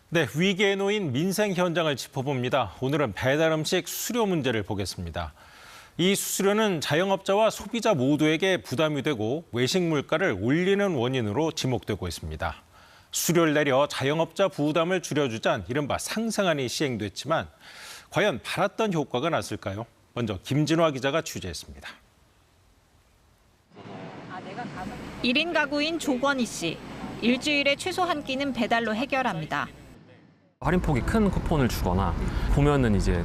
네, 위기에 놓인 민생 현장을 짚어봅니다. 오늘은 배달 음식 수수료 문제를 보겠습니다. 이 수수료는 자영업자와 소비자 모두에게 부담이 되고 외식 물가를 올리는 원인으로 지목되고 있습니다. 수수료를 내려 자영업자 부담을 줄여주자는 이른바 상생안이 시행됐지만 과연 바랐던 효과가 났을까요? 먼저 김진화 기자가 취재했습니다. 1인 가구인 조건희 씨. 일주일에 최소 한 끼는 배달로 해결합니다. 할인폭이 큰 쿠폰을 주거나 보면은 이제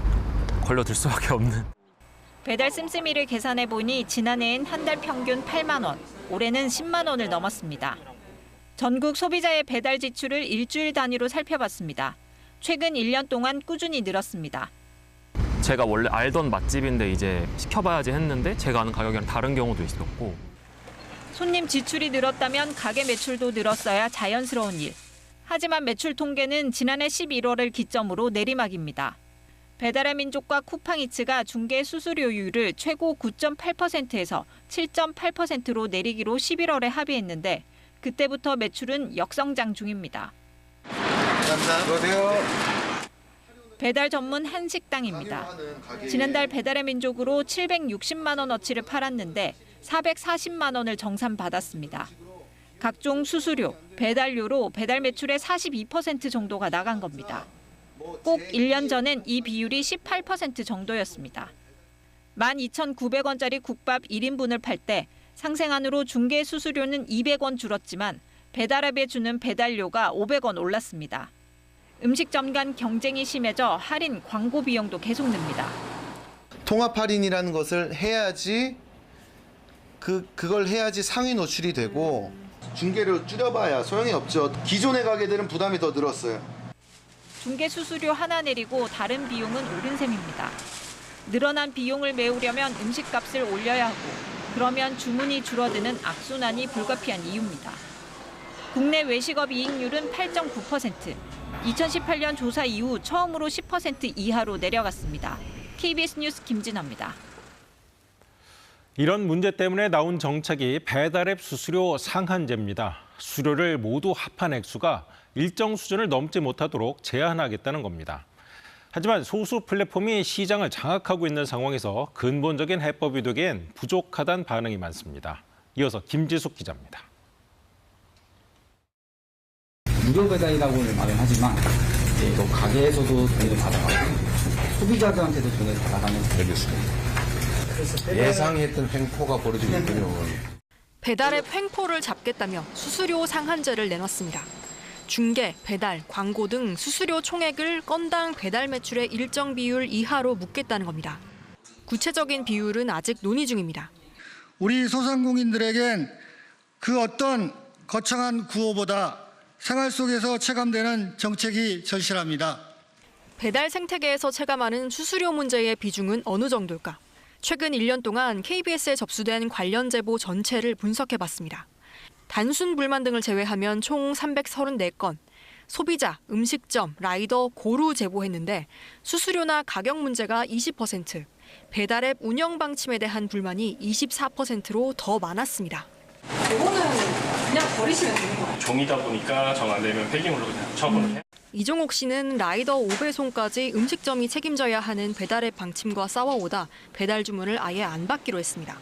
걸려들 수밖에 없는. 배달 씀씀이를 계산해 보니 지난해엔 한 달 평균 8만 원, 올해는 10만 원을 넘었습니다. 전국 소비자의 배달 지출을 일주일 단위로 살펴봤습니다. 최근 1년 동안 꾸준히 늘었습니다. 제가 원래 알던 맛집인데 이제 시켜봐야지 했는데 제가 아는 가격이랑 다른 경우도 있었고. 손님 지출이 늘었다면 가게 매출도 늘었어야 자연스러운 일. 하지만 매출 통계는 지난해 11월을 기점으로 내리막입니다. 배달의 민족과 쿠팡이츠가 중개 수수료율을 최고 9.8%에서 7.8%로 내리기로 11월에 합의했는데 그때부터 매출은 역성장 중입니다. 안녕하세요. 배달 전문 한식당입니다. 지난달 배달의 민족으로 760만 원어치를 팔았는데 440만 원을 정산받았습니다. 각종 수수료, 배달료로 배달 매출의 42% 정도가 나간 겁니다. 꼭 1년 전엔 이 비율이 18% 정도였습니다. 12,900원짜리 국밥 1인분을 팔 때 상생안으로 중개 수수료는 200원 줄었지만 배달앱에 주는 배달료가 500원 올랐습니다. 음식점 간 경쟁이 심해져 할인 광고 비용도 계속 늡니다. 통합 할인이라는 것을 해야지 그걸 해야지 상위 노출이 되고 중개료 줄여봐야 소용이 없죠. 기존의 가게들은 부담이 더 늘었어요. 중개 수수료 하나 내리고 다른 비용은 오른 셈입니다. 늘어난 비용을 메우려면 음식값을 올려야 하고 그러면 주문이 줄어드는 악순환이 불가피한 이유입니다. 국내 외식업 이익률은 8.9%. 2018년 조사 이후 처음으로 10% 이하로 내려갔습니다. KBS 뉴스 김진아입니다. 이런 문제 때문에 나온 정책이 배달앱 수수료 상한제입니다. 수수료를 모두 합한 액수가 일정 수준을 넘지 못하도록 제한하겠다는 겁니다. 하지만 소수 플랫폼이 시장을 장악하고 있는 상황에서 근본적인 해법이 되기엔 부족하다는 반응이 많습니다. 이어서 김지숙 기자입니다. 무료 배달이라고는 말은 하지만 또 가게에서도 돈을 받아가고 소비자들한테도 돈을 받아가는 알겠습니다. 예상했던 횡포가 벌어지고 있군요. 배달앱 횡포를 잡겠다며 수수료 상한제를 내놨습니다. 중개, 배달, 광고 등 수수료 총액을 건당 배달 매출의 일정 비율 이하로 묶겠다는 겁니다. 구체적인 비율은 아직 논의 중입니다. 우리 소상공인들에겐 그 어떤 거창한 구호보다 생활 속에서 체감되는 정책이 절실합니다. 배달 생태계에서 체감하는 수수료 문제의 비중은 어느 정도일까? 최근 1년 동안 KBS에 접수된 관련 제보 전체를 분석해봤습니다. 단순 불만 등을 제외하면 총 334건, 소비자, 음식점, 라이더 고루 제보했는데 수수료나 가격 문제가 20%, 배달앱 운영 방침에 대한 불만이 24%로 더 많았습니다. 이거는 그냥 버리시면 되는 거예요? 종이다 보니까 정 안 되면 폐기물로 그냥 처분을 해요. 이종옥 씨는 라이더 5배송까지 음식점이 책임져야 하는 배달앱 방침과 싸워오다 배달 주문을 아예 안 받기로 했습니다.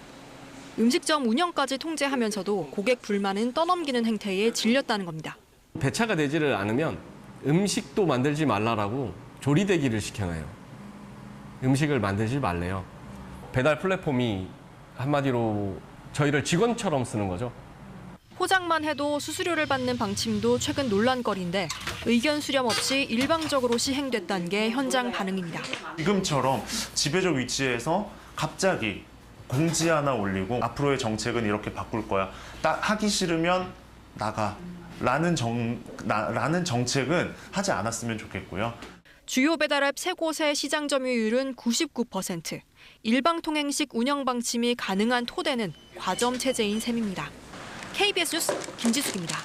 음식점 운영까지 통제하면서도 고객 불만은 떠넘기는 행태에 질렸다는 겁니다. 배차가 되지를 않으면 음식도 만들지 말라라고 조리대기를 시켜놔요. 음식을 만들지 말래요. 배달 플랫폼이 한마디로 저희를 직원처럼 쓰는 거죠. 포장만 해도 수수료를 받는 방침도 최근 논란거리인데 의견 수렴 없이 일방적으로 시행됐다는 게 현장 반응입니다. 지금처럼 지배적 위치에서 갑자기 공지 하나 올리고 앞으로의 정책은 이렇게 바꿀 거야. 딱 하기 싫으면 나가. 라는 정책은 하지 않았으면 좋겠고요. 주요 배달앱 3곳의 시장 점유율은 99%. 일방통행식 운영 방침이 가능한 토대는 과점 체제인 셈입니다. KBS 뉴스 김지숙입니다.